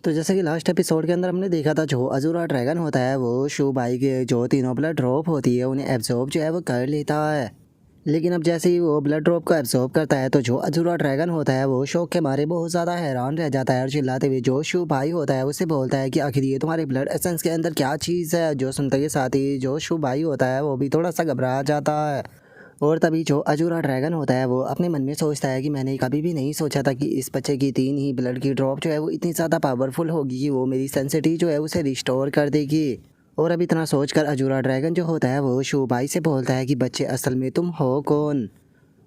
तो जैसे कि लास्ट एपिसोड के अंदर हमने देखा था, जो अज़ूरा ड्रैगन होता है वो शू भाई के जो तीनों ब्लड ड्रॉप होती है उन्हें एब्जॉर्ब जो है वो कर लेता है। लेकिन अब जैसे ही वो ब्लड ड्रॉप को एब्जॉर्ब करता है तो जो अज़ूरा ड्रैगन होता है वो शौक के मारे बहुत ज़्यादा हैरान रह जाता है और चिल्लाते हुए जो शू भाई होता है उससे बोलता है कि आखिर ये तुम्हारे ब्लड एसेंस के अंदर क्या चीज़ है। जो सुनते के साथ ही जो शू भाई होता है वो भी थोड़ा सा घबरा जाता है। और तभी जो अजूरा ड्रैगन होता है वो अपने मन में सोचता है कि मैंने कभी भी नहीं सोचा था कि इस बच्चे की 3 ही ब्लड की ड्रॉप जो है वो इतनी ज़्यादा पावरफुल होगी कि वो मेरी सेंसिटिव जो है उसे रिस्टोर कर देगी। और अब इतना सोचकर अजूरा ड्रैगन जो होता है वो शू भाई से बोलता है कि बच्चे असल में तुम हो कौन।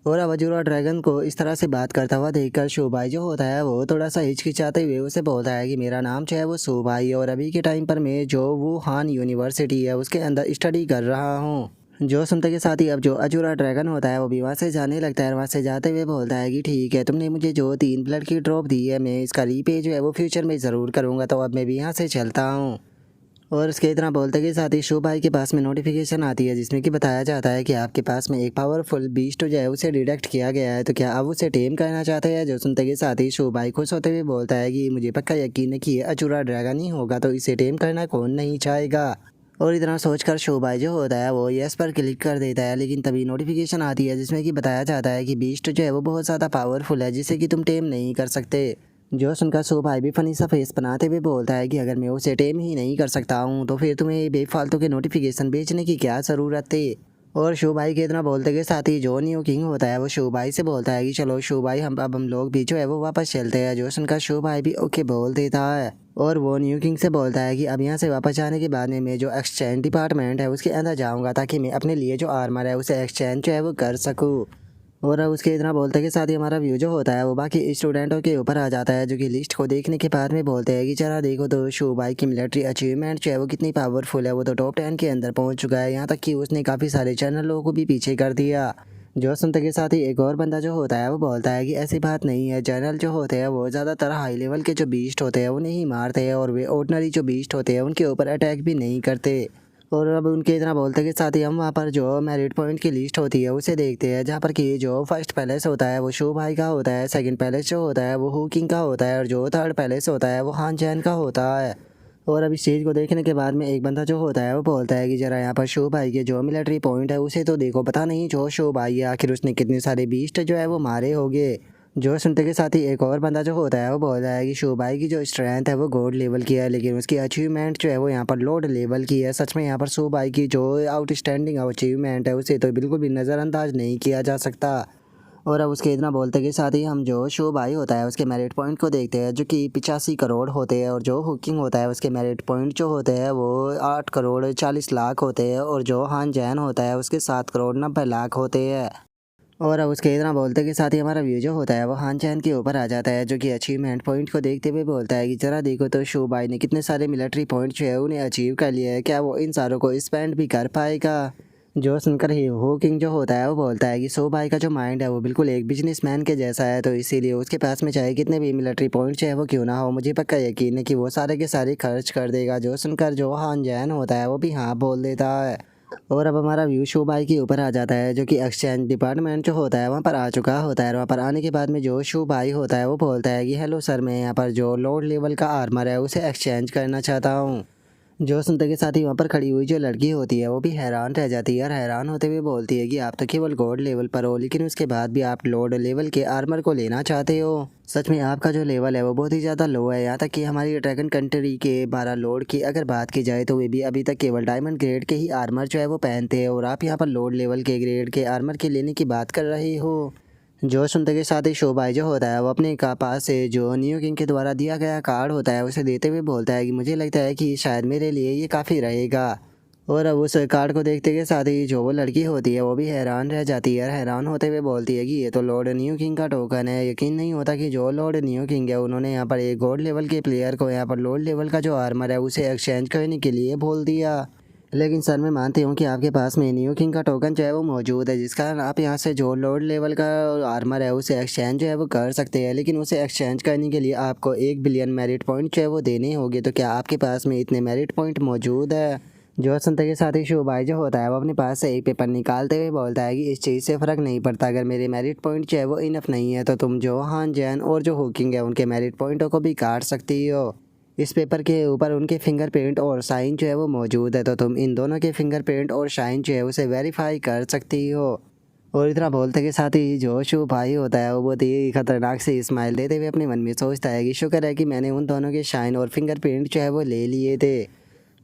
और अब अजूरा ड्रैगन को इस तरह से बात करता हुआ देखकर शू भाई जो होता है वो थोड़ा सा हिचकिचाते हुए उसे बोलता है कि मेरा नाम जो है वो शू भाई है और अभी के टाइम पर मैं जो वुहान यूनिवर्सिटी है उसके अंदर स्टडी कर रहा हूँ। जो सुनते के साथ ही अब जो अजूरा ड्रैगन होता है वो भी वहाँ से जाने लगता है और वहाँ से जाते हुए बोलता है कि ठीक है, तुमने मुझे जो 3 ब्लड की ड्रॉप दी है मैं इसका रीपे जो है वो फ्यूचर में ज़रूर करूँगा, तो अब मैं भी यहाँ से चलता हूँ। और उसके इतना बोलते के साथ ही शो भाई के पास में नोटिफिकेशन आती है जिसमें कि बताया जाता है कि आपके पास में एक पावरफुल बीस्ट जो है उसे डिटेक्ट किया गया है, तो क्या आप उसे टेम करना चाहते हैं। जो सुनते के साथ ही शो भाई खुश होते हुए बोलता है कि मुझे पक्का यकीन है कि ये अजूरा ड्रैगन ही होगा, तो इसे टेम करना कौन नहीं चाहेगा। और इतना सोचकर शो भाई जो होता है वो यस पर क्लिक कर देता है, लेकिन तभी नोटिफिकेशन आती है जिसमें कि बताया जाता है कि बीस्ट जो है वो बहुत ज़्यादा पावरफुल है जिसे कि तुम टेम नहीं कर सकते। जो सुनकर शो भाई भी फनी सा फेस बनाते हुए बोलता है कि अगर मैं उसे टेम ही नहीं कर सकता हूँ तो फिर तुम्हें बेफालतू के नोटिफिकेशन भेजने की क्या ज़रूरत थी। और शो भाई के इतना बोलते के साथ ही जो न्यू किंग होता है वो शो भाई से बोलता है कि चलो शो भाई हम लोग भी जो है वो वापस चलते हैं। जो सुनकर शो भाई भी ओके बोल देता है और वो न्यू किंग से बोलता है कि अब यहाँ से वापस जाने के बाद में मैं जो एक्सचेंज डिपार्टमेंट है उसके अंदर जाऊँगा ताकि मैं अपने लिए जो आर्मर है उसे एक्सचेंज जो है वो कर सकूँ। और अब उसके इतना बोलते के साथ ही हमारा व्यू जो होता है वो बाकी स्टूडेंटों के ऊपर आ जाता है, जो कि लिस्ट को देखने के बाद में बोलते हैं कि जरा देखो तो शो भाई की मिलिट्री अचीवमेंट जो है वो कितनी पावरफुल है। वो तो टॉप 10 के अंदर पहुंच चुका है, यहाँ तक कि उसने काफ़ी सारे जनरलों को भी पीछे कर दिया। जो सुनते के साथ ही एक और बंदा जो होता है वो बोलता है कि ऐसी बात नहीं है, जनरल जो होते हैं वो ज़्यादातर हाई लेवल के जो बीस्ट होते हैं उन्हें ही मारते हैं और वे ऑर्डिनरी जो बीस्ट होते हैं उनके ऊपर अटैक भी नहीं करते। और अब उनके इतना बोलते के साथ ही हम वहाँ पर जो मेरिट पॉइंट की लिस्ट होती है उसे देखते हैं, जहाँ पर कि जो फर्स्ट पैलेस होता है वो शो भाई का होता है, सेकंड पैलेस जो होता है वो हुकिंग का होता है और जो थर्ड पैलेस होता है वो हान जैन का होता है। और अब इस चीज़ को देखने के बाद में एक बंदा जो होता है वो बोलता है कि जरा यहाँ पर शो भाई के जो मिलिट्री पॉइंट है उसे तो देखो, पता नहीं जो शो भाई है आखिर उसने कितने सारे बीस्ट जो है वो मारे होंगे। जो सुनते के साथ ही एक और बंदा जो होता है वो बोल रहा है कि शो भाई की जो स्ट्रेंथ है वो गॉड लेवल की है, लेकिन उसकी अचीवमेंट जो है वो यहाँ पर लॉर्ड लेवल की है। सच में यहाँ पर शो भाई की जो आउटस्टैंडिंग अचीवमेंट है उसे तो बिल्कुल भी नज़रअंदाज नहीं किया जा सकता। और अब उसके इतना बोलते के साथ ही हम जो शो भाई होता है उसके मेरिट पॉइंट को देखते हैं, जो कि 85 करोड़ होते हैं। और जो हुकिंग होता है उसके मेरिट पॉइंट जो होते हैं वो 8 करोड़ 40 लाख होते हैं। और जो हान जैन होता है उसके 7 करोड़ 90 लाख होते हैं। और अब उसके इतना बोलते के साथ ही हमारा व्यू जो होता है वो हान चैन के ऊपर आ जाता है, जो कि अचीवमेंट पॉइंट को देखते हुए बोलता है कि जरा देखो तो शो भाई ने कितने सारे मिलिट्री पॉइंट जो है उन्हें अचीव कर लिया है, क्या वो इन सारों को स्पेंड भी कर पाएगा। जो सुनकर ही हो किंग जो होता है वो बोलता है कि शो भाई का जो माइंड है वो बिल्कुल एक बिजनेसमैन के जैसा है, तो इसीलिए उसके पास में चाहे कितने भी मिलिट्री पॉइंट जो है वो क्यों ना हो, मुझे पक्का यकीन है कि वो सारे के सारे खर्च कर देगा। जो सुनकर जो हान जैन होता है वो भी हाँ बोल देता है। और अब हमारा व्यू शो भाई के ऊपर आ जाता है, जो कि एक्सचेंज डिपार्टमेंट जो होता है वहाँ पर आ चुका होता है। और वहाँ पर आने के बाद में जो शो भाई होता है वो बोलता है कि हेलो सर, मैं यहाँ पर जो लॉर्ड लेवल का आर्मर है उसे एक्सचेंज करना चाहता हूँ। जो सुनते के साथ ही वहाँ पर खड़ी हुई जो लड़की होती है वो भी हैरान रह जाती है और हैरान होते हुए बोलती है कि आप तो केवल गॉड लेवल पर हो, लेकिन उसके बाद भी आप लॉर्ड लेवल के आर्मर को लेना चाहते हो। सच में आपका जो लेवल है वो बहुत ही ज़्यादा लो है, यहाँ तक कि हमारी ड्रैगन कंट्री के 12 लॉर्ड की अगर बात की जाए तो वे भी अभी तक केवल डायमंड ग्रेड के ही आर्मर जो है वो पहनते हैं, और आप यहाँ पर लॉर्ड लेवल के ग्रेड के आर्मर के लेने की बात कर रहे हो। जो सुनते के साथ ही शो भाई जो होता है वो अपने का पास से जो न्यू किंग के द्वारा दिया गया कार्ड होता है उसे देते हुए बोलता है कि मुझे लगता है कि शायद मेरे लिए ये काफ़ी रहेगा। और अब उस कार्ड को देखते के साथ ही जो वो लड़की होती है वो भी हैरान रह जाती है और हैरान होते हुए बोलती है कि ये तो लॉर्ड न्यू किंग का टोकन है। यकीन नहीं होता कि जो लॉर्ड न्यू किंग है उन्होंने यहाँ पर एक गॉड लेवल के प्लेयर को यहाँ पर लॉर्ड लेवल का जो आर्मर है उसे एक्सचेंज करने के लिए बोल दिया। लेकिन सर मैं मानती हूँ कि आपके पास में न्यू किंग का टोकन जो है वो मौजूद है, जिस कारण आप यहाँ से जो लॉर्ड लेवल का आर्मर है उसे एक्सचेंज जो है वो कर सकते हैं, लेकिन उसे एक्सचेंज करने के लिए आपको 1 बिलियन मेरिट पॉइंट जो है वो देने होंगे। तो क्या आपके पास में इतने मेरिट पॉइंट मौजूद है। जो सुनते के साथ ही शो भाई जो होता है वो अपने पास से एक पेपर निकालते हुए बोलता है कि इस चीज़ से फ़र्क नहीं पड़ता, अगर मेरे मेरिट पॉइंट जो है वो इनफ नहीं है तो तुम जो हान जैन और जो हुकिंग है उनके मेरिट पॉइंटों को भी काट सकती हो। इस पेपर के ऊपर उनके फिंगरप्रिंट और साइन जो है वो मौजूद है, तो तुम इन दोनों के फिंगरप्रिंट और साइन जो है उसे वेरीफाई कर सकती हो। और इतना बोलते के साथ ही जो शू भाई होता है वो बहुत ही खतरनाक से स्माइल देते हुए अपने मन में सोचता है कि शुक्र है कि मैंने उन दोनों के साइन और फिंगरप्रिंट जो है वो ले लिए थे।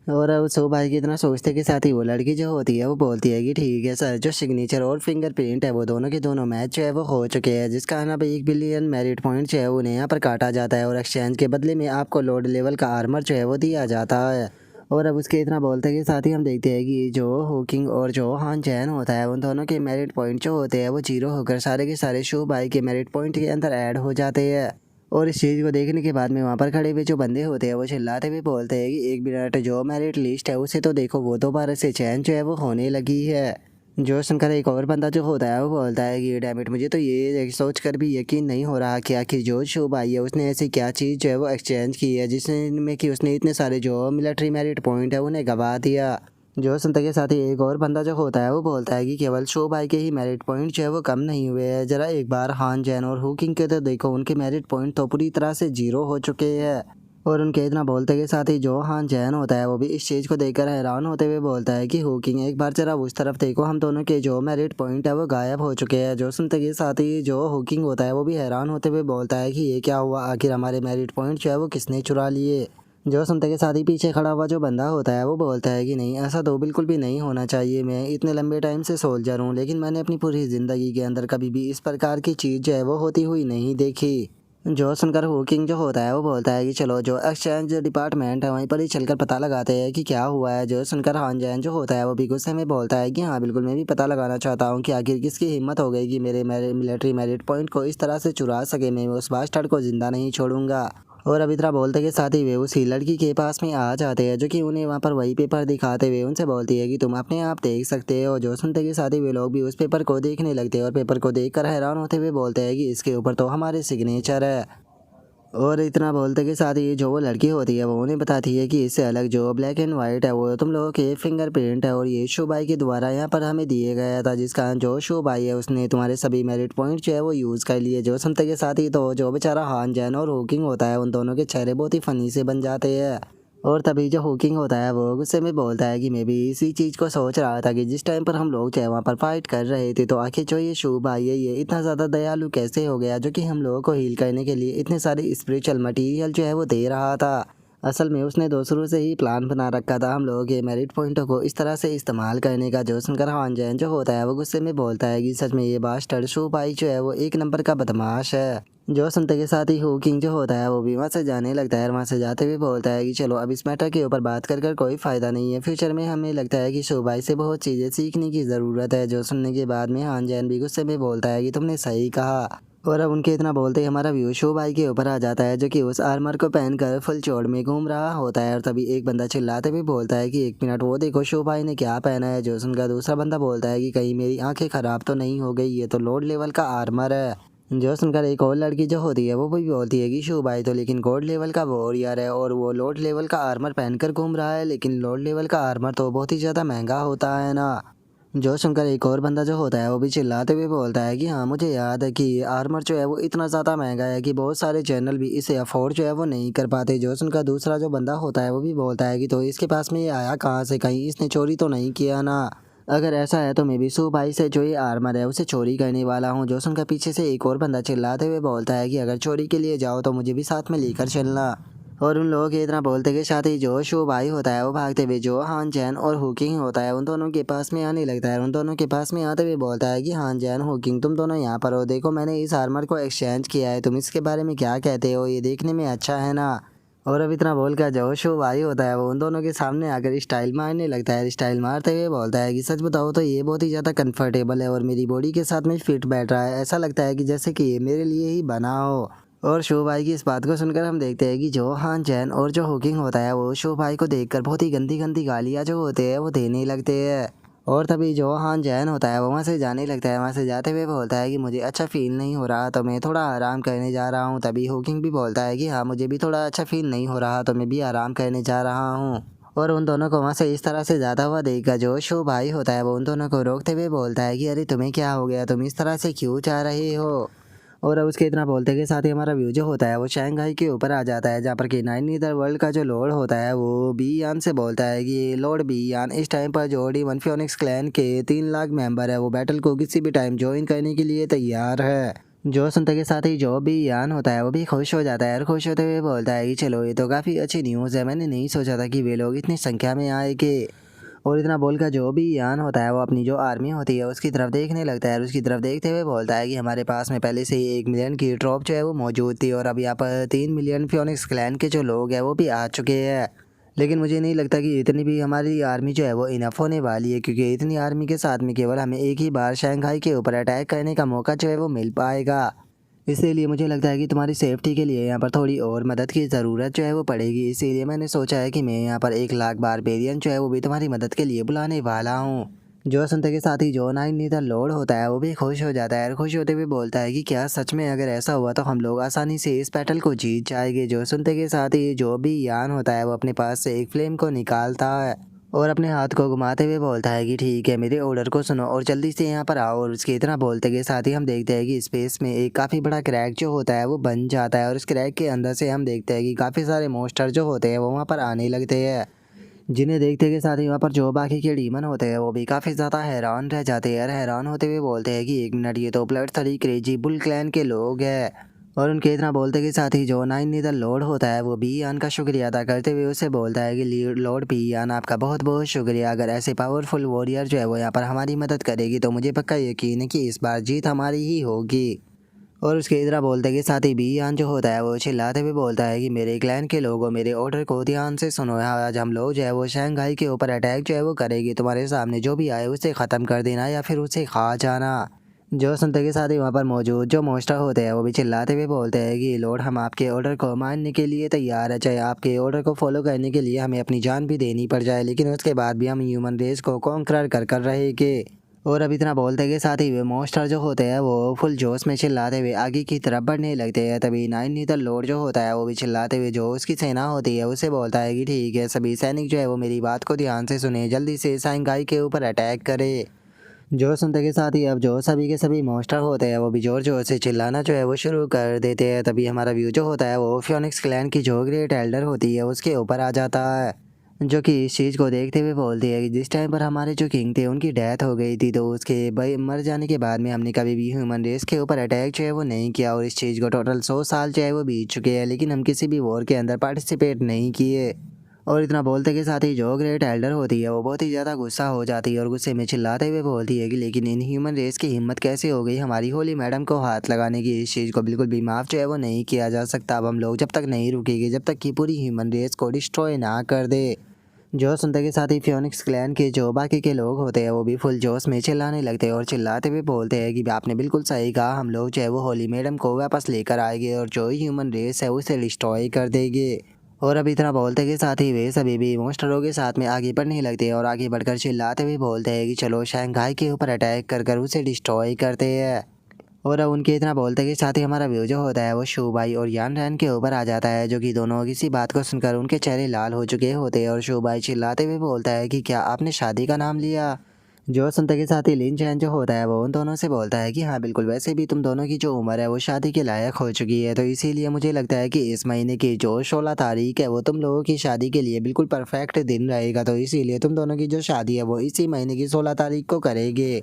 और अब शो भाई की इतना सोचते के साथ ही वो लड़की जो होती है वो बोलती है कि ठीक है सर, जो सिग्नेचर और फिंगरप्रिंट है वो दोनों के दोनों मैच जो है वो हो चुके हैं, जिसका है ना 1 बिलियन मेरिट पॉइंट जो है उन्हें यहाँ पर काटा जाता है और एक्सचेंज के बदले में आपको लोड लेवल का आर्मर जो है वो दिया जाता है। और अब उसके इतना बोलते के साथ ही हम देखते हैं कि जो होकिंग और जो हान चैन होता है उन दोनों के मेरिट पॉइंट जो होते हैं वो 0 होकर सारे के सारे शो भाई के मेरिट पॉइंट के अंदर ऐड हो जाते हैं। और इस चीज़ को देखने के बाद में वहाँ पर खड़े हुए जो बंदे होते हैं वो चिल्लाते हुए बोलते हैं कि 1 मिनट, जो मेरिट लिस्ट है उसे तो देखो, वो दोबारा से चेंज जो है वो होने लगी है। जो सुनकर एक और बंदा जो होता है वो बोलता है कि डैम इट, मुझे तो ये सोच कर भी यकीन नहीं हो रहा कि आखिर जो शो भाई है उसने ऐसी क्या चीज़ जो है वो एक्सचेंज की है जिसमें कि उसने इतने सारे जो मिलिट्री मेरिट पॉइंट है उन्हें गवा दिया। जो सुनते के साथ ही एक और बंदा जो होता है वो बोलता है कि केवल शो भाई के ही मेरिट पॉइंट जो है वो कम नहीं हुए हैं, जरा एक बार हान जैन और हुकिंग के तो देखो, उनके मेरिट पॉइंट तो पूरी तरह से 0 हो चुके हैं। और उनके इतना बोलते के साथ ही जो हान जैन होता है वो भी इस चीज़ को देखकर हैरान होते हुए बोलता है कि हुकिंग, एक बार जरा उस तरफ देखो, हम दोनों के जो मेरिट पॉइंट है वो गायब हो चुके हैं। जो सुनते के साथ ही जो हुकिंग होता है वो भी हैरान होते हुए बोलता है कि ये क्या हुआ, आखिर हमारे मेरिट पॉइंट जो है वो किसने चुरा लिए। जो सुनते के साथ ही पीछे खड़ा हुआ जो बंदा होता है वो बोलता है कि नहीं, ऐसा तो बिल्कुल भी नहीं होना चाहिए। मैं इतने लंबे टाइम से सोल्जर हूँ, लेकिन मैंने अपनी पूरी ज़िंदगी के अंदर कभी भी इस प्रकार की चीज़ जो है वो होती हुई नहीं देखी। जो सुनकर हुकिंग जो होता है वो बोलता है कि चलो जो एक्सचेंज डिपार्टमेंट है वहीं पर ही चलकर पता लगाते हैं कि क्या हुआ है। जो सुनकर हान जैन जो होता है वो भी गुस्से में बोलता है कि हाँ बिल्कुल, मैं भी पता लगाना चाहता हूँ कि आखिर किसकी हिम्मत हो गई कि मेरे मिलिट्री मेरिट पॉइंट को इस तरह से चुरा सके। मैं उस बास्टर्ड को ज़िंदा नहीं छोड़ूंगा। और अब इतना बोलते के साथ ही वे उसी लड़की के पास में आ जाते हैं जो कि उन्हें वहाँ पर वही पेपर दिखाते हुए उनसे बोलती है कि तुम अपने आप देख सकते हो। जो सुनते के साथ ही वे लोग भी उस पेपर को देखने लगते हैं और पेपर को देखकर हैरान होते हुए बोलते हैं कि इसके ऊपर तो हमारे सिग्नेचर है। और इतना बोलते के साथ ही जो वो लड़की होती है वो उन्हें बताती है कि इससे अलग जो ब्लैक एंड वाइट है वो तुम लोगों के फिंगरप्रिंट है और ये शो बाई के द्वारा यहाँ पर हमें दिए गया था, जिसका जो शो बाई है उसने तुम्हारे सभी मेरिट पॉइंट जो है वो यूज़ कर लिए। जो सुनते के साथ ही तो जो बेचारा हान जैन और हुकिंग होता है उन दोनों के चेहरे बहुत ही फनी से बन जाते हैं। और तभी जो हुकिंग होता है वो गुस्से में बोलता है कि मैं भी इसी चीज़ को सोच रहा था कि जिस टाइम पर हम लोग जो है वहाँ पर फाइट कर रहे थे, तो आखिर जो ये शो भाई है ये इतना ज़्यादा दयालु कैसे हो गया जो कि हम लोगों को हील करने के लिए इतने सारे स्पिरिचुअल मटेरियल जो है वो दे रहा था। असल में उसने दूसरों से ही प्लान बना रखा था हम लोगों के मेरिट पॉइंटों को इस तरह से इस्तेमाल करने का। जो सुनकर हान जैन जो होता है वो गुस्से में बोलता है कि सच में ये बास्टर्ड शो भाई जो है वो एक नंबर का बदमाश है। जो सुनते के साथ ही हुकिंग जो होता है वो भी वहाँ से जाने लगता है और वहाँ से जाते हुए बोलता है कि चलो अब इस मैटर के ऊपर बात कर कोई फ़ायदा नहीं है, फ्यूचर में हमें लगता है कि शोभाई से बहुत चीज़ें सीखने की ज़रूरत है। जो सुनने के बाद में हान जैन भी गुस्से में बोलता है कि तुमने सही कहा। और अब उनके इतना बोलते ही हमारा व्यू शो भाई के ऊपर आ जाता है जो कि उस आर्मर को पहनकर फुल चौड़ में घूम रहा होता है। और तभी एक बंदा चिल्लाते हुए बोलता है कि 1 मिनट, वो देखो शो भाई ने क्या पहना है। जो सुनकर दूसरा बंदा बोलता है कि कहीं मेरी आंखें ख़राब तो नहीं हो गई, ये तो लोड लेवल का आर्मर है। जो सुनकर एक और लड़की जो होती है वो भी बोलती है कि शो भाई तो लेकिन गोल्ड लेवल का वॉरियर है और वो लोड लेवल का आर्मर पहनकर घूम रहा है, लेकिन लोड लेवल का आर्मर तो बहुत ही ज़्यादा महंगा होता है ना। जो सुनकर एक और बंदा जो होता है वो भी चिल्लाते हुए बोलता है कि हाँ मुझे याद है कि आर्मर जो है वो इतना ज़्यादा महंगा है कि बहुत सारे चैनल भी इसे अफोर्ड जो है वो नहीं कर पाते। जो सुनकर दूसरा जो बंदा होता है वो भी बोलता है कि तो इसके पास में ये आया कहाँ से, कहीं इसने चोरी तो नहीं किया ना। अगर ऐसा है तो मैं भी सू भाई से जो ये आर्मर है उसे चोरी करने वाला हूँ। जो सुनकर पीछे से एक और बंदा चिल्लाते हुए बोलता है कि अगर चोरी के लिए जाओ तो मुझे भी साथ में लेकर चलना। और उन लोगों के इतना बोलते के साथ ही जो शो भाई होता है वो भागते हुए जो हान जैन और हुकिंग होता है उन दोनों के पास में आने लगता है। उन दोनों के पास में आते हुए बोलता है कि हान जैन, हुकिंग, तुम दोनों यहाँ पर हो, देखो मैंने इस आर्मर को एक्सचेंज किया है, तुम इसके बारे में क्या कहते हो, ये देखने में अच्छा है ना। और अब इतना बोलकर जो शो भाई होता है वो उन दोनों के सामने आकर स्टाइल मारने लगता है। स्टाइल मारते हुए बोलता है कि सच बताओ तो ये बहुत ही ज़्यादा कंफर्टेबल है और मेरी बॉडी के साथ में फिट बैठ रहा है, ऐसा लगता है कि जैसे कि ये मेरे लिए ही बना हो। और शो भाई की इस बात को सुनकर हम देखते हैं कि जो हान जैन और जो हुकिंग होता है वो शो भाई को देखकर बहुत ही गंदी गंदी गालियाँ जो होते हैं वो देने लगते हैं। और तभी जो हान जैन होता है वो वहाँ से जाने लगता है। वहाँ से जाते हुए बोलता है कि मुझे अच्छा फील नहीं हो रहा तो मैं थोड़ा आराम करने जा रहा हूँ। तभी हुकिंग भी बोलता है कि हाँ मुझे भी थोड़ा अच्छा फील नहीं हो रहा तो मैं भी आराम करने जा रहा हूँ। और उन दोनों को वहाँ से इस तरह से जाता हुआ देखकर जो शो भाई होता है वो उन दोनों को रोकते हुए बोलता है कि अरे तुम्हें क्या हो गया, तुम इस तरह से क्यों जा रहे हो। और अब उसके इतना बोलते के साथ ही हमारा व्यू जो होता है वो शंघाई के ऊपर आ जाता है, जहाँ पर कि नाइन नीदर वर्ल्ड का जो लॉर्ड होता है वो बी यान से बोलता है कि लॉर्ड बी यान, इस टाइम पर जो D1 फियोनिक्स क्लैन के 3 लाख मेंबर है वो बैटल को किसी भी टाइम ज्वाइन करने के लिए तैयार है। जो सुनते के साथ ही जो भी यान होता है वो भी खुश हो जाता है और खुश होते हुए बोलता है कि चलो ये तो काफ़ी अच्छी न्यूज़ है, मैंने नहीं सोचा था कि वे लोग इतनी संख्या में आएंगे। और इतना बोलकर जो भी यान होता है वो अपनी जो आर्मी होती है उसकी तरफ देखने लगता है और उसकी तरफ देखते हुए बोलता है कि हमारे पास में पहले से ही 1 मिलियन की ड्रॉप जो है वो मौजूद थी और अब यहाँ पर 3 मिलियन फियोनिक्स क्लैन के जो लोग हैं वो भी आ चुके हैं। लेकिन मुझे नहीं लगता कि इतनी भी हमारी आर्मी जो है वो इनफ होने वाली है, क्योंकि इतनी आर्मी के साथ में केवल हमें एक ही बार शंघाई के ऊपर अटैक करने का मौका जो है वो मिल पाएगा। इसीलिए मुझे लगता है कि तुम्हारी सेफ्टी के लिए यहाँ पर थोड़ी और मदद की ज़रूरत जो है वो पड़ेगी। इसीलिए मैंने सोचा है कि मैं यहाँ पर 1 लाख बारबेरियन जो है वो भी तुम्हारी मदद के लिए बुलाने वाला हूँ। जो सुनते के साथ ही जो नाइन नीदर लॉर्ड होता है वो भी खुश हो जाता है और खुश होते हुए बोलता है कि क्या सच में अगर ऐसा हुआ तो हम लोग आसानी से इस बैटल को जीत जाएंगे। जो सुनते के साथ ही जो भी यान होता है वो अपने पास से एक फ्लेम को निकालता है और अपने हाथ को घुमाते हुए बोलता है कि ठीक है, मेरे ऑर्डर को सुनो और जल्दी से यहाँ पर आओ। और उसके इतना बोलते के साथ ही हम देखते हैं कि स्पेस में एक काफ़ी बड़ा क्रैक जो होता है वो बन जाता है और उस क्रैक के अंदर से हम देखते हैं कि काफ़ी सारे मोस्टर जो होते हैं वो वहाँ पर आने लगते हैं, जिन्हें देखते के साथ ही वहाँ पर जो बाकी के डीमन होते हैं वो भी काफ़ी ज़्यादा हैरान रह जाते हैं और हैरान होते हुए बोलते हैं कि 1 मिनट, ये तो ब्लडथरी क्रेजी बुल क्लैन के लोग हैं। और उनके इतना बोलते के साथ ही जो नाइन नीदर लॉर्ड होता है वो बीयान का शुक्रिया अदा करते हुए उसे बोलता है कि लॉर्ड बीयान, आपका बहुत बहुत शुक्रिया। अगर ऐसे पावरफुल वॉरियर जो है वो यहाँ पर हमारी मदद करेगी तो मुझे पक्का यकीन है कि इस बार जीत हमारी ही होगी। और उसके इधर बोलते के साथ ही बीयान जो होता है वो चिल्लाते हुए बोलता है कि मेरे क्लैन के लोगों, मेरे ऑर्डर को ध्यान से सुनो। आज हम लोग जो है वो शंघाई के ऊपर अटैक जो है वो करेगी, तुम्हारे सामने जो भी आए उसे ख़त्म कर देना या फिर उसे खा जाना। जो सुनते के साथ ही वहाँ पर मौजूद जो मोस्टर होते हैं वो भी चिल्लाते हुए बोलते हैं कि लॉर्ड, हम आपके ऑर्डर को मानने के लिए तैयार है, चाहे आपके ऑर्डर को फॉलो करने के लिए हमें अपनी जान भी देनी पड़ जाए, लेकिन उसके बाद भी हम ह्यूमन रेस को कॉन्कर कर रहेंगे। और अब इतना बोलते के साथ ही वे मोस्टर जो होते हैं वो फुल जोश में चिल्लाते हुए आगे की तरफ बढ़ने लगते हैं। तभी नाइन नीदर लॉर्ड जो होता है वो भी चिल्लाते हुए जो उसकी सेना होती है उसे बोलता है कि ठीक है, सभी सैनिक जो है वो मेरी बात को ध्यान से सुने, जल्दी से शंघाई के ऊपर अटैक करे। जो सुनते के साथ ही अब जो सभी के सभी मॉन्स्टर होते हैं वो भी जोर जोर से चिल्लाना जो है वो शुरू कर देते हैं। तभी हमारा व्यू जो होता है वो फियोनिक्स क्लैन की जो ग्रेट एल्डर होती है उसके ऊपर आ जाता है, जो कि इस चीज़ को देखते हुए बोलती है कि जिस टाइम पर हमारे जो किंग थे उनकी डेथ हो गई थी तो उसके मर जाने के बाद में हमने कभी भी ह्यूमन रेस के ऊपर अटैक जो है वो नहीं किया और इस चीज़ को टोटल 100 साल जो है वो बीत चुके हैं, लेकिन हम किसी भी वॉर के अंदर पार्टिसिपेट नहीं किए। और इतना बोलते के साथ ही जो ग्रेट एल्डर होती है वो बहुत ही ज़्यादा गुस्सा हो जाती है और गुस्से में चिल्लाते हुए बोलती है कि लेकिन इन ह्यूमन रेस की हिम्मत कैसे हो गई हमारी होली मैडम को हाथ लगाने की। इस चीज़ को बिल्कुल भी माफ़ जो है वो नहीं किया जा सकता। अब हम लोग जब तक नहीं रुकेंगे, जब तक कि पूरी ह्यूमन रेस को डिस्ट्रॉय ना कर दे। जो सुनते के साथ ही फियोनिक्स क्लैन के जो बाकी के लोग होते हैं वो भी फुल जोश में चिल्लाने लगते हैं और चिल्लाते हुए बोलते हैं कि आपने बिल्कुल सही कहा, हम लोग जो है वो होली मैडम को वापस लेकर आएंगे और जो ह्यूमन रेस है उसे डिस्ट्रॉय कर देंगे। और अब इतना बोलते के साथ ही वे सभी भी मॉन्स्टरों के साथ में आगे बढ़ने लगते हैं और आगे बढ़कर चिल्लाते हुए बोलते हैं कि चलो शंघाई के ऊपर अटैक कर उसे डिस्ट्रॉय करते हैं। और अब उनके इतना बोलते के साथ ही हमारा व्यू जो होता है वो शू भाई और यान रैन के ऊपर आ जाता है, जो कि दोनों किसी बात को सुनकर उनके चेहरे लाल हो चुके होते हैं। और शू भाई चिल्लाते हुए बोलता है कि क्या आपने शादी का नाम लिया। जो सुनते के साथ ही लिन चैन जो होता है वो उन दोनों से बोलता है कि हाँ बिल्कुल, वैसे भी तुम दोनों की जो उम्र है वो शादी के लायक हो चुकी है, तो इसीलिए मुझे लगता है कि इस महीने की जो 16 तारीख है वो तुम लोगों की शादी के लिए बिल्कुल परफेक्ट दिन रहेगा, तो इसीलिए तुम दोनों की जो शादी है वो इसी महीने की 16 तारीख को करेंगे।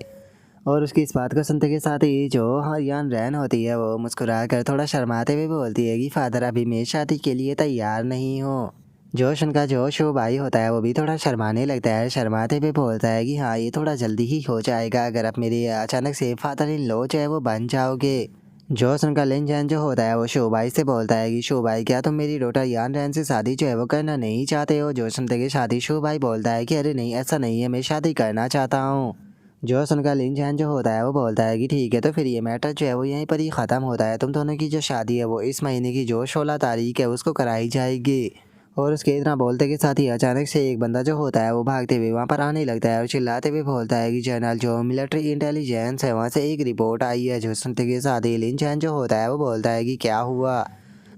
और उसकी इस बात को सुनते के साथ ही जो यान रैन होती है वो मुस्कुरा कर थोड़ा शर्माते हुए बोलती है कि फादर, अभी मैं शादी के लिए तैयार नहीं हूँ। जोश उनका जो शो भाई होता है वो भी थोड़ा शर्माने लगता है, शर्माते हुए बोलता है कि हाँ ये थोड़ा जल्दी ही हो जाएगा अगर आप मेरे अचानक से फादर इन लॉ जो है वो बन जाओगे। जोश उनका लिन जैन जो होता है वो शो भाई से बोलता है कि शो भाई, क्या तुम मेरी डॉटर यान रैन से शादी जो है वो करना नहीं चाहते हो। जो सुनते के शादी शो भाई बोलता है कि अरे नहीं, ऐसा नहीं है, मैं शादी करना चाहता हूँ। जो उनका लिन जैन जो होता है वो बोलता है कि ठीक है, तो फिर ये मैटर जो है वो यहीं पर ही ख़त्म होता है, तुम दोनों की जो शादी है वो इस महीने की जो 16 तारीख है उसको कराई जाएगी। और उसके इतना बोलते के साथ ही अचानक से एक बंदा जो होता है वो भागते हुए वहाँ पर आने लगता है और चिल्लाते हुए बोलता है कि जनरल, जो मिलिट्री इंटेलिजेंस है वहाँ से एक रिपोर्ट आई है। जो सुनते के साथ ही लिन चैन जो होता है वो बोलता है कि क्या हुआ।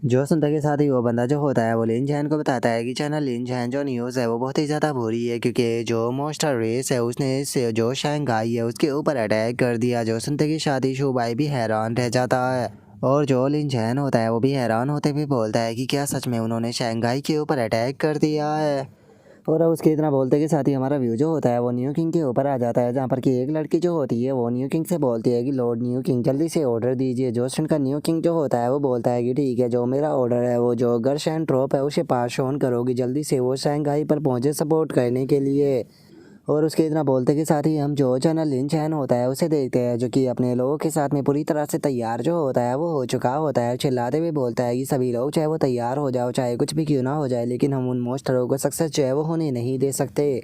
जो सुनते के साथ ही वो बंदा जो होता है वो लिन चैन को बताता है कि जनरल लिन चैन, जो न्यूज़ है वो बहुत ही ज़्यादा बुरी है, क्योंकि जो मॉन्स्टर रेस है उसने जो शंघाई है उसके ऊपर अटैक कर दिया। जो सुनते के साथ ही शू भाई भी हैरान रह जाता है और जो लिन चैन होता है वो भी हैरान होते हुए बोलता है कि क्या सच में उन्होंने शंघाई के ऊपर अटैक कर दिया है। और अब उसके इतना बोलते के साथ ही हमारा व्यू जो होता है वो न्यू किंग के ऊपर आ जाता है, जहाँ पर कि एक लड़की जो होती है वो न्यू किंग से बोलती है कि लॉर्ड न्यू किंग जल्दी से ऑर्डर दीजिए। जोशन का न्यू किंग जो होता है वो बोलता है कि ठीक है, जो मेरा ऑर्डर है वो जो गर्शन ट्रॉप है उसे पास ऑन करोगी जल्दी से, वो शंघाई पर पहुंचे सपोर्ट करने के लिए। और उसके इतना बोलते के साथ ही हम जो जनरल लिन चैन होता है उसे देखते हैं, जो कि अपने लोगों के साथ में पूरी तरह से तैयार जो होता है वो हो चुका होता है। चिल्लाते हुए बोलता है कि सभी लोग चाहे वो तैयार हो जाओ, चाहे कुछ भी क्यों ना हो जाए, लेकिन हम उन मोस्टरों को सक्सेस जो है वो होने नहीं दे सकते।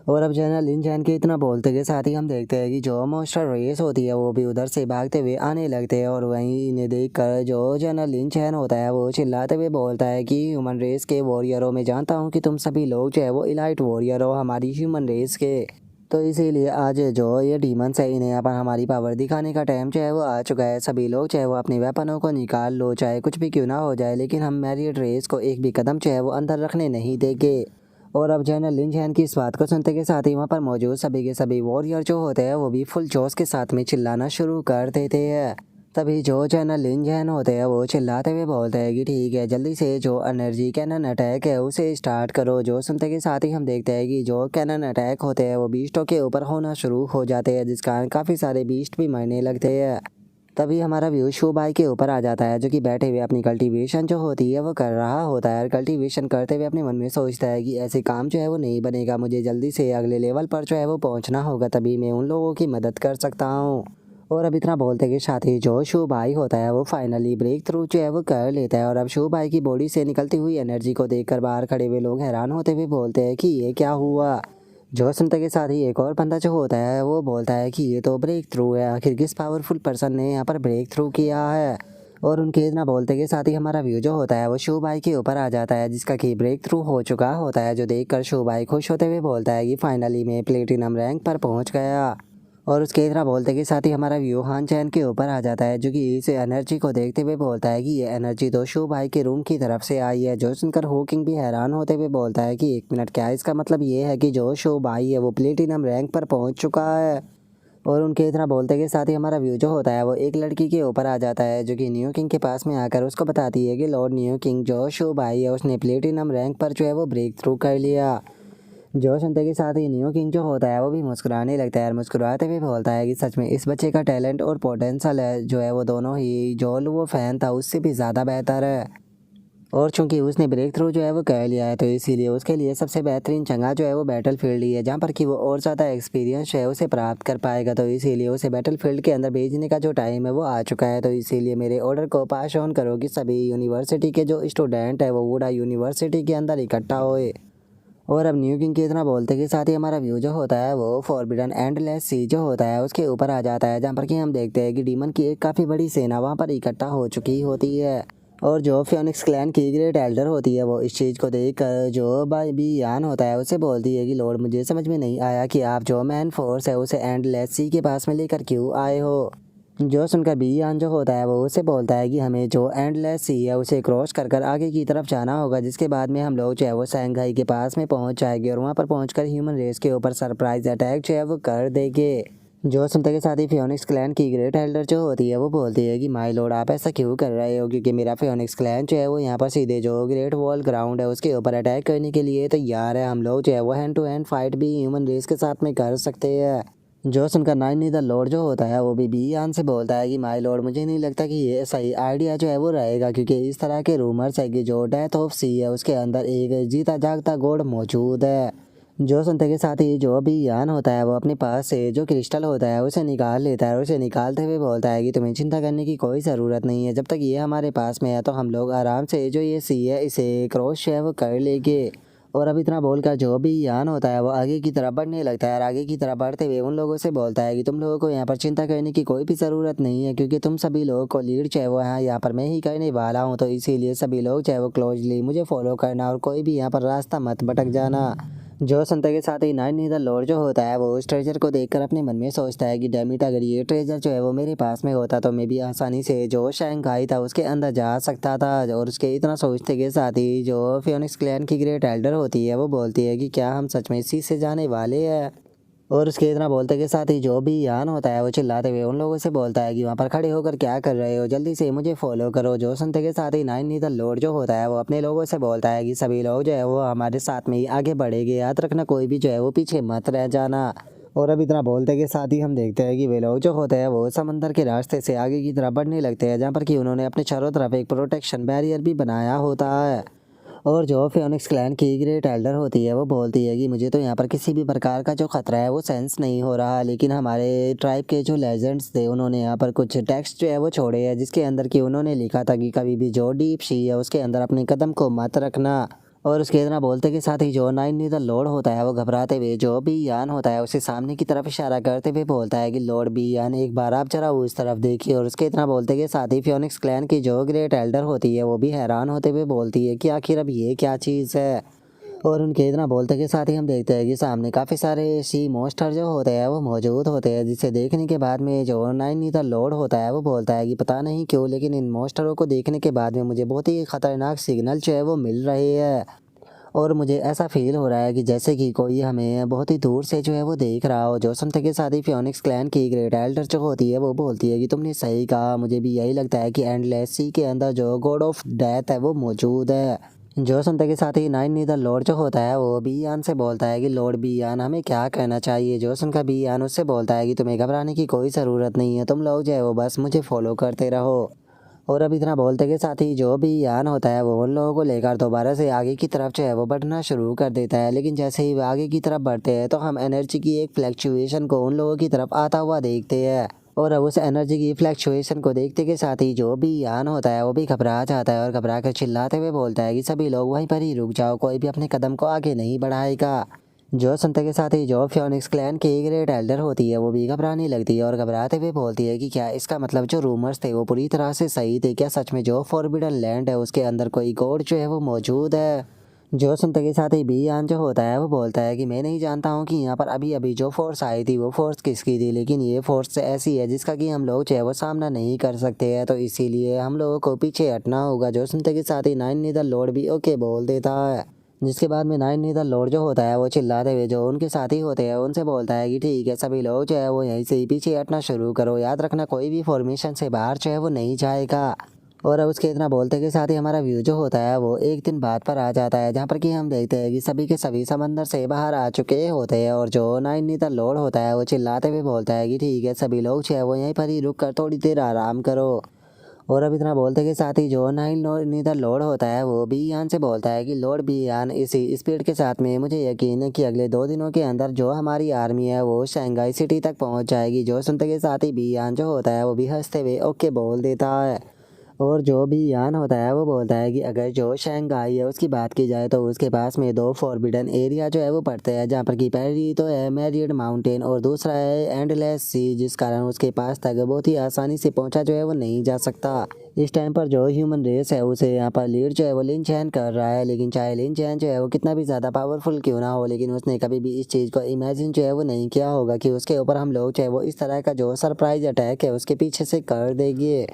और अब जनरल लिन चैन के इतना बोलते के साथ ही हम देखते हैं कि जो मोस्टर रेस होती है वो भी उधर से भागते हुए आने लगते हैं। और वहीं इन्हें देख कर जो जनरल लिन चैन होता है वो चिल्लाते हुए बोलता है कि ह्यूमन रेस के वॉरियरों में जानता हूँ कि तुम सभी लोग जो है वो इलाइट वॉरियर हो हमारी ह्यूमन रेस के, तो इसीलिए आज जो ये डीमंस है इन्हें यहाँ पर हमारी पावर दिखाने का टाइम जो है वो आ चुका है। सभी लोग चाहे वो अपने वेपनों को निकाल लो, चाहे कुछ भी क्यों ना हो जाए, लेकिन हम मैरियट रेस को एक भी कदम जो है वो अंदर रखने नहीं देंगे। और अब जनरल लिन चैन की इस बात को सुनते के साथ ही वहाँ पर मौजूद सभी के सभी वॉरियर जो होते हैं वो भी फुल जोश के साथ में चिल्लाना शुरू कर देते हैं। तभी जो जनरल लिन चैन होते हैं वो चिल्लाते हुए बोलते हैं कि ठीक है, जल्दी से जो एनर्जी कैनन अटैक है उसे स्टार्ट करो। जो सुनते के साथ ही हम देखते हैं कि जो कैनन अटैक होते हैं वो बीस्टों के ऊपर होना शुरू हो जाते हैं, जिस कारण काफ़ी सारे बीस्ट भी मरने लगते हैं। तभी हमारा व्यू शू भाई के ऊपर आ जाता है, जो कि बैठे हुए अपनी कल्टीवेशन जो होती है वो कर रहा होता है। कल्टीवेशन करते हुए अपने मन में सोचता है कि ऐसे काम जो है वो नहीं बनेगा, मुझे जल्दी से अगले लेवल पर जो है वो पहुंचना होगा, तभी मैं उन लोगों की मदद कर सकता हूँ। और अब इतना बोलते के साथ ही जो शू भाई होता है वो फाइनली ब्रेक थ्रू जो है वो कर लेता है। और अब शू भाई की बॉडी से निकलती हुई एनर्जी को देखकर बाहर खड़े हुए लोग हैरान होते हुए बोलते हैं कि ये क्या हुआ। जो सुनते के साथ ही एक और बंदा जो होता है वो बोलता है कि ये तो ब्रेक थ्रू है, आखिर किस पावरफुल पर्सन ने यहाँ पर ब्रेक थ्रू किया है। और उनके इतना बोलते के साथ ही हमारा व्यू जो होता है वो शू भाई के ऊपर आ जाता है, जिसका कि ब्रेक थ्रू हो चुका होता है, जो देखकर शू भाई खुश होते हुए बोलता है कि फाइनली मैं प्लेटिनम रैंक पर पहुँच गया। और उसके इतना बोलते के साथ ही हमारा व्यू हान चैन के ऊपर आ जाता है, जो कि इस एनर्जी को देखते हुए बोलता है कि ये एनर्जी तो शू भाई के रूम की तरफ से आई है। जो सुनकर होकिंग भी हैरान होते हुए बोलता है कि एक मिनट, क्या इसका मतलब ये है कि जो शू भाई है वो प्लेटिनम रैंक पर पहुंच चुका है। और उनके इतना बोलते के साथ ही हमारा व्यू जो होता है वो एक लड़की के ऊपर आ जाता है, जो कि न्यू किंग के पास में आकर उसको बताती है कि लॉर्ड न्यू किंग, जो शू भाई है उसने प्लेटिनम रैंक पर जो है वो ब्रेक थ्रू कर लिया। जो सुनते के साथ ही न्यू किंग जो होता है वो भी मुस्कुराने लगता है, और मुस्कुराते हुए बोलता है कि सच में इस बच्चे का टैलेंट और पोटेंशियल है जो है वो दोनों ही, जो वो फैन था उससे भी ज़्यादा बेहतर है। और चूंकि उसने ब्रेक थ्रू जो है वो कर लिया है, तो इसीलिए उसके लिए सबसे बेहतरीन जगह जो है वो बैटल फील्ड ही है, जहाँ पर कि वो और ज़्यादा एक्सपीरियंस जो है उसे प्राप्त कर पाएगा। तो इसीलिए उसे बैटल फील्ड के अंदर भेजने का जो टाइम है वो आ चुका है। तो इसीलिए मेरे ऑर्डर को पास ऑन करो कि सभी यूनिवर्सिटी के जो स्टूडेंट है वो वुडा यूनिवर्सिटी के अंदर इकट्ठा होए। और अब न्यू किंग के इतना बोलते के साथ ही हमारा व्यू जो होता है वो फॉरबिडन एंडलेस सी जो होता है उसके ऊपर आ जाता है, जहाँ पर कि हम देखते हैं कि डीमन की एक काफ़ी बड़ी सेना वहाँ पर इकट्ठा हो चुकी होती है। और जो फियोनिक्स क्लैन की ग्रेट एल्डर होती है वो इस चीज़ को देख कर जो बाई बी यान होता है उससे बोलती है कि लॉर्ड, मुझे समझ में नहीं आया कि आप जो मैन फोर्स है उसे एंडलेस सी के पास में लेकर क्यों आए हो। जो सुनकर बी यान जो होता है वो उससे बोलता है कि हमें जो एंडलेस सी है उसे क्रॉस कर कर आगे की तरफ जाना होगा, जिसके बाद में हम लोग जो है वो शंघाई के पास में पहुंच जाएंगे, और वहां पर पहुंचकर ह्यूमन रेस के ऊपर सरप्राइज अटैक जो है वो कर देंगे। जो सुनते के साथ ही फियोनिक्स क्लैन की ग्रेट एल्डर जो होती है वो बोलती है कि माय लॉर्ड, आप ऐसा क्यों कर रहे हो, क्योंकि मेरा फियोनिक्स क्लैन जो है वो यहाँ पर सीधे जो ग्रेट वॉल ग्राउंड है उसके ऊपर अटैक करने के लिए तैयार है। हम लोग जो है वो हैंड टू हैंड फाइट भी ह्यूमन रेस के साथ में कर सकते हैं। जो सुनकर नाइन नीदर लॉर्ड जो होता है वो भी बियान से बोलता है कि माय लॉर्ड, मुझे नहीं लगता कि ये सही आइडिया जो है वो रहेगा, क्योंकि इस तरह के रूमर्स है कि जो डेथ ऑफ सी है उसके अंदर एक जीता जागता गॉड मौजूद है। जो सुनते के साथ ही जो भी यान होता है वो अपने पास से जो क्रिस्टल होता है उसे निकाल लेता है, और उसे निकालते हुए बोलता है कि तुम्हें चिंता करने की कोई ज़रूरत नहीं है, जब तक ये हमारे पास में है तो हम लोग आराम से जो ये सी है इसे क्रॉस है वो कर लेंगे। और अब इतना बोलकर जो भी यान होता है वो आगे की तरफ बढ़ने लगता है, और आगे की तरफ बढ़ते हुए उन लोगों से बोलता है कि तुम लोगों को यहाँ पर चिंता करने की कोई भी ज़रूरत नहीं है, क्योंकि तुम सभी लोगों को लीड चाहे वो यहाँ पर मैं ही करने वाला हूँ, तो इसीलिए सभी लोग चाहे वो क्लोजली मुझे फॉलो करना, और कोई भी यहाँ पर रास्ता मत भटक जाना। जो सुनते के साथ ही नाइन नीदर लॉर्ड जो होता है वो उस ट्रेजर को देखकर अपने मन में सोचता है कि डैमिट, अगर ये ट्रेजर जो है वो मेरे पास में होता तो मैं भी आसानी से जो शंघाई था उसके अंदर जा सकता था। और उसके इतना सोचते के साथ ही जो फियोनिक्स क्लैन की ग्रेट एल्डर होती है वो बोलती है कि क्या हम सच में इसी से जाने वाले हैं। और उसके इतना बोलते के साथ ही जो भी यान होता है वो चिल्लाते हुए उन लोगों से बोलता है कि वहाँ पर खड़े होकर क्या कर रहे हो, जल्दी से मुझे फॉलो करो। जो सुनते के साथ ही नाइन नीदर लॉर्ड जो होता है वो अपने लोगों से बोलता है कि सभी लोग जो है वो हमारे साथ में ही आगे बढ़ेंगे, याद रखना कोई भी जो है वो पीछे मत रह जाना। और अब इतना बोलते के साथ ही हम देखते हैं कि वे लोग जो होते हैं वो समंदर के रास्ते से आगे की तरफ बढ़ने लगते हैं, जहाँ पर कि उन्होंने अपने चारों तरफ एक प्रोटेक्शन बैरियर भी बनाया होता है। और जो फियोनिक्स क्लैन की ग्रेट एल्डर होती है वो बोलती है कि मुझे तो यहाँ पर किसी भी प्रकार का जो खतरा है वो सेंस नहीं हो रहा, लेकिन हमारे ट्राइब के जो लेजेंड्स थे उन्होंने यहाँ पर कुछ टेक्स्ट जो है वो छोड़े हैं, जिसके अंदर कि उन्होंने लिखा था कि कभी भी जो डीप सी है उसके अंदर अपने कदम को मत रखना। और उसके इतना बोलते के साथ ही जो नाइन नीदर लॉर्ड होता है वो घबराते हुए जो भी यान होता है उसे सामने की तरफ इशारा करते हुए बोलता है कि लॉर्ड बी यान एक बार आप जरा उस तरफ देखिए। और उसके इतना बोलते के साथ ही फियोनिक्स क्लैन की जो ग्रेट एल्डर होती है वो भी हैरान होते हुए बोलती है कि आखिर अब ये क्या चीज़ है। और उनके इतना बोलते के साथ ही हम देखते हैं कि सामने काफ़ी सारे सी मोस्टर जो होते हैं वो मौजूद होते हैं, जिसे देखने के बाद में जो नाइन नीदर लॉर्ड होता है वो बोलता है कि पता नहीं क्यों लेकिन इन मोस्टरों को देखने के बाद में मुझे बहुत ही खतरनाक सिग्नल जो है वो मिल रहे हैं। और मुझे ऐसा फील हो रहा है कि जैसे कि कोई हमें बहुत ही दूर से जो है वो देख रहा हो। जो सुनते के साथ ही फियोनिक्स क्लैन की ग्रेट एल्डर जो होती है वो बोलती है कि तुमने सही कहा, मुझे भी यही लगता है कि एंडलेस सी के अंदर जो गॉड ऑफ डेथ है वो मौजूद है। जो सुनते के साथ ही नाइन नीदर लॉर्ड जो होता है वो बीयान से बोलता है कि लॉर्ड बीयान हमें क्या कहना चाहिए। जो सुनकर बीयान उससे बोलता है कि तुम्हें घबराने की कोई ज़रूरत नहीं है, तुम लोग जो है वो बस मुझे फॉलो करते रहो। और अब इतना बोलते के साथ ही जो भी यान होता है वो उन लोगों को लेकर दोबारा से आगे की तरफ जो है वो बढ़ना शुरू कर देता है, लेकिन जैसे ही वो आगे की तरफ बढ़ते हैं तो हम एनर्जी की एक फ्लैक्चुएशन को उन लोगों की तरफ आता हुआ देखते हैं। और अब उस एनर्जी की फ्लैक्चुएशन को देखते के साथ ही जो भी यान होता है वो भी घबरा जाता है और घबरा कर चिल्लाते हुए बोलता है कि सभी लोग वहीं पर ही रुक जाओ, कोई भी अपने कदम को आगे नहीं बढ़ाएगा। जो सुनते के साथ ही जो फियोनिक्स क्लैन की ग्रेट एल्डर होती है वो भी घबराने लगती है और घबराते हुए बोलती है कि क्या इसका मतलब जो रूमर्स थे वो पूरी तरह से सही थे, क्या सच में जो फॉरबिडन लैंड है उसके अंदर कोई गॉड जो है वो मौजूद है। जो सुनते के साथ ही बीयान जो होता है वो बोलता है कि मैं नहीं जानता हूँ कि यहाँ पर अभी अभी जो फोर्स आई थी वो फोर्स किसकी थी, लेकिन ये फोर्स ऐसी है जिसका कि हम लोग जो है वो सामना नहीं कर सकते हैं, तो इसीलिए हम लोगों को पीछे हटना होगा। जो सुनते के साथ ही नाइन नीदर लॉर्ड भी ओके बोल देता है, जिसके बाद में नाइन नीदर लॉर्ड जो होता है वो चिल्लाते हुए जो उनके साथी होते हैं उनसे बोलता है कि ठीक है सभी लोग जो है वो यहीं से ही पीछे हटना शुरू करो, याद रखना कोई भी फॉर्मेशन से बाहर जो है वो नहीं जाएगा। और अब उसके इतना बोलते के साथ ही हमारा व्यू जो होता है वो एक दिन बाद पर आ जाता है, जहाँ पर कि हम देखते हैं कि सभी के सभी समंदर से बाहर आ चुके होते हैं। और जो नाइन नीदर लॉर्ड होता है वो चिल्लाते हुए बोलता है कि ठीक है सभी लोग जो है वो यहीं पर ही रुक कर थोड़ी देर आराम करो। और अब इतना बोलते के साथ ही जो नीदर लॉर्ड होता है वो भी यान से बोलता है कि लॉर्ड भी यान इसी स्पीड के साथ में मुझे यकीन है कि अगले 2 दिनों के अंदर जो हमारी आर्मी है वो शंघाई सिटी तक पहुंच जाएगी। जो सुनते के साथ ही बी यान जो होता है वो भी हंसते हुए ओके बोल देता है। और जो भी यान होता है वो बोलता है कि अगर जो शंघाई है उसकी बात की जाए तो उसके पास में 2 फॉरबिडन एरिया जो है वो पड़ते हैं, जहाँ पर कि पहली तो है मैरियड माउंटेन और दूसरा है एंडलेस सी, जिस कारण उसके पास तक बहुत ही आसानी से पहुंचा जो है वो नहीं जा सकता। इस टाइम पर जो ह्यूमन रेस है उसे यहाँ पर लीड जो है वो लिन चैन कर रहा है, लेकिन चाहे लिन चैन जो है वो कितना भी ज़्यादा पावरफुल क्यों ना हो, लेकिन उसने कभी भी इस चीज़ को इमेजिन जो है वो नहीं किया होगा कि उसके ऊपर हम लोग जो है वो इस तरह का जो सरप्राइज अटैक है उसके पीछे से कर देंगे।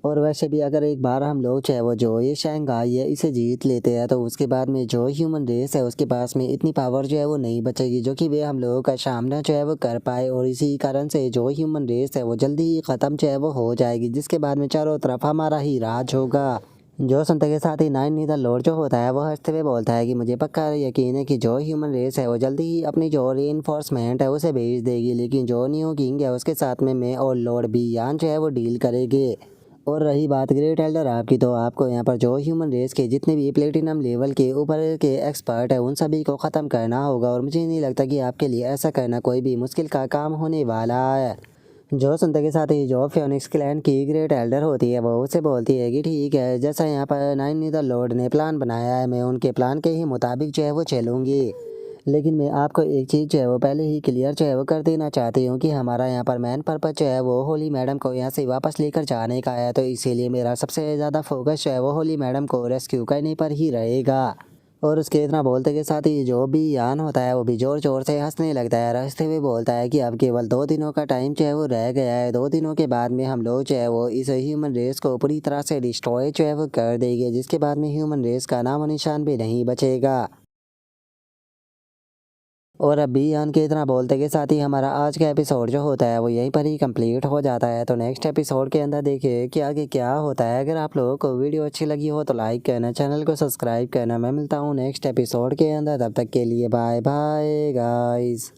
और वैसे भी अगर एक बार हम लोग चाहे वो जो ये शंघाई है इसे जीत लेते हैं तो उसके बाद में जो ह्यूमन रेस है उसके पास में इतनी पावर जो है वो नहीं बचेगी जो कि वे हम लोगों का सामना जो है वो कर पाए, और इसी कारण से जो ह्यूमन रेस है वो जल्दी ही ख़त्म जो है वो हो जाएगी, जिसके बाद में चारों तरफ हमारा ही राज होगा। जो सुनते के साथ ही नाइन नीदर लॉर्ड जो होता है वो हंसते हुए बोलता है कि मुझे पक्का यकीन है कि जो ह्यूमन रेस है वो जल्दी ही अपनी जो रीइंफोर्समेंट है उसे भेज देगी, लेकिन जो न्यू किंग है उसके साथ में मैं और लॉर्ड बियान जो है वो डील करेंगे। और रही बात ग्रेट एल्डर आपकी, तो आपको यहाँ पर जो ह्यूमन रेस के जितने भी प्लेटिनम लेवल के ऊपर के एक्सपर्ट है उन सभी को ख़त्म करना होगा, और मुझे नहीं लगता कि आपके लिए ऐसा करना कोई भी मुश्किल का काम होने वाला है। जो सुनते के साथ ही जो फियोनिक्स क्लैन की ग्रेट एल्डर होती है वो उसे बोलती है कि ठीक है जैसा यहाँ पर नाइन नीदर लॉर्ड ने प्लान बनाया है मैं उनके प्लान के ही मुताबिक जो है वो चलूँगी, लेकिन मैं आपको एक चीज़ जो है वो पहले ही क्लियर जो है वो कर देना चाहती हूँ कि हमारा यहाँ पर मेन पर्पज जो है वो होली मैडम को यहाँ से वापस लेकर जाने का है, तो इसीलिए मेरा सबसे ज़्यादा फोकस जो है वो होली मैडम को रेस्क्यू करने पर ही रहेगा। और उसके इतना बोलते के साथ ही जो भी यान होता है वो भी जोर जोर से हंसने लगता है, हंसते हुए बोलता है कि अब केवल 2 दिनों का टाइम जो है वो रह गया है, 2 दिनों के बाद में हम लोग जो है वो इस ह्यूमन रेस को पूरी तरह से डिस्ट्रॉय जो है वो कर देंगे, जिसके बाद में ह्यूमन रेस का नामो निशान भी नहीं बचेगा। और अब भी यान के इतना बोलते के साथ ही हमारा आज का एपिसोड जो होता है वो यहीं पर ही कंप्लीट हो जाता है। तो नेक्स्ट एपिसोड के अंदर देखिए कि आगे क्या होता है। अगर आप लोगों को वीडियो अच्छी लगी हो तो लाइक करना, चैनल को सब्सक्राइब करना। मैं मिलता हूँ नेक्स्ट एपिसोड के अंदर, तब तक के लिए बाय बाय गाइस।